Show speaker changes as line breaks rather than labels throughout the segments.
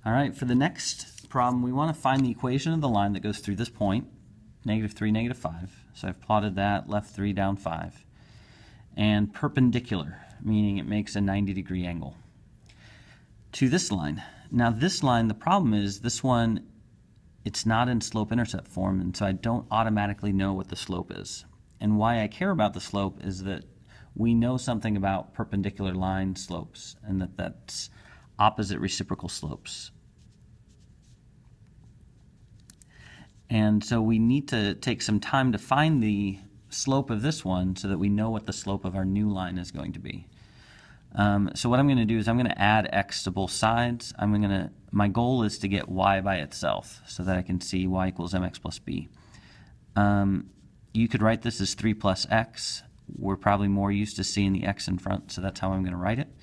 All right, for the next problem, we want to find the equation of the line that goes through this point, -3, -5. So I've plotted that, left 3, down 5. And perpendicular, meaning it makes a 90-degree angle to this line. Now this line, the problem is this one, it's not in slope-intercept form, and so I don't automatically know what the slope is. And why I care about the slope is that we know something about perpendicular line slopes, and that's opposite reciprocal slopes. And so we need to take some time to find the slope of this one so that we know what the slope of our new line is going to be. So what I'm going to do is I'm going to add x to both sides. My goal is to get y by itself so that I can see y equals mx plus b. You could write this as 3 plus x. We're probably more used to seeing the x in front, so that's how I'm going to write it.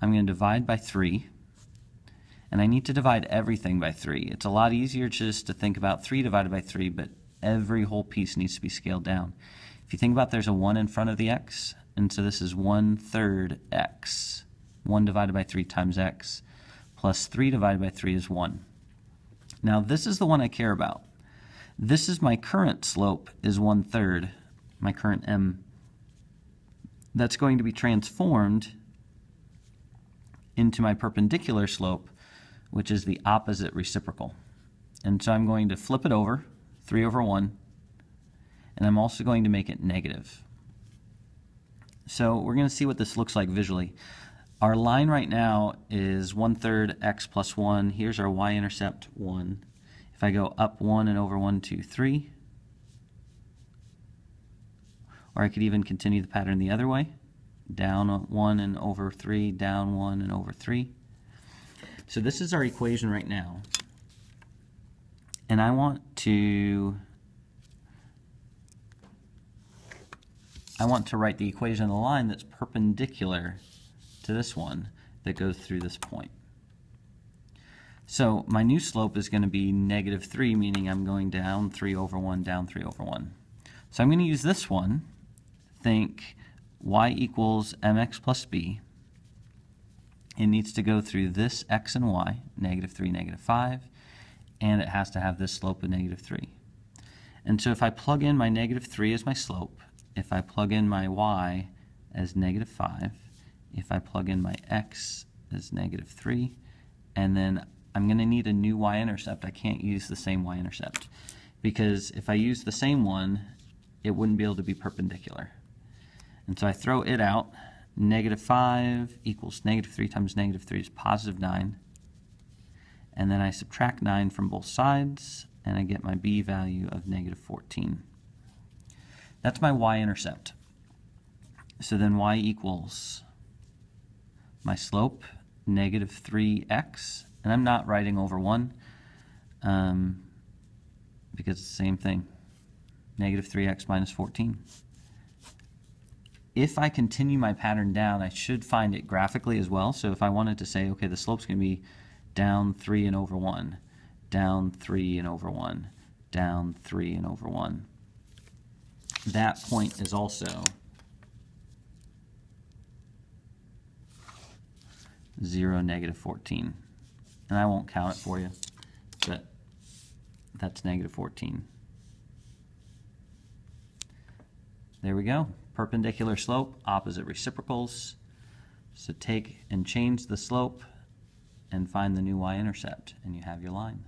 I'm going to divide by 3. And I need to divide everything by 3. It's a lot easier just to think about 3 divided by 3, but every whole piece needs to be scaled down. If you think about there's a 1 in front of the x, and so this is 1/3 x. 1 divided by 3 times x, plus 3 divided by 3 is 1. Now this is the one I care about. This is my current slope is 1/3, my current m. That's going to be transformed into my perpendicular slope, which is the opposite reciprocal. And so I'm going to flip it over, 3/1, and I'm also going to make it negative. So we're going to see what this looks like visually. Our line right now is 1/3 x plus 1. Here's our y-intercept, 1. If I go up 1 and over 1, 2, 3, or I could even continue the pattern the other way, down 1 and over 3, down 1 and over 3. So this is our equation right now, and I want to write the equation of the line that's perpendicular to this one that goes through this point. So my new slope is going to be -3, meaning I'm going down 3/1, down 3/1. So I'm going to use this one. Think y equals mx plus b. It needs to go through this x and y, -3, -5, and it has to have this slope of -3. And so if I plug in my -3 as my slope, if I plug in my y as -5, if I plug in my x as -3, and then I'm going to need a new y-intercept. I can't use the same y-intercept, because if I use the same one, it wouldn't be able to be perpendicular. And so I throw it out. -5 equals -3 times -3 is +9. And then I subtract 9 from both sides, and I get my b value of -14. That's my y-intercept. So then y equals my slope, -3x. And I'm not writing over 1 because it's the same thing. -3x minus 14. If I continue my pattern down, I should find it graphically as well. So if I wanted to say, okay, the slope's going to be down 3 and over 1, down 3 and over 1, down 3 and over 1. That point is also 0, -14. And I won't count it for you, but that's -14. There we go. Perpendicular slope, opposite reciprocals. So take and change the slope and find the new y-intercept, and you have your line.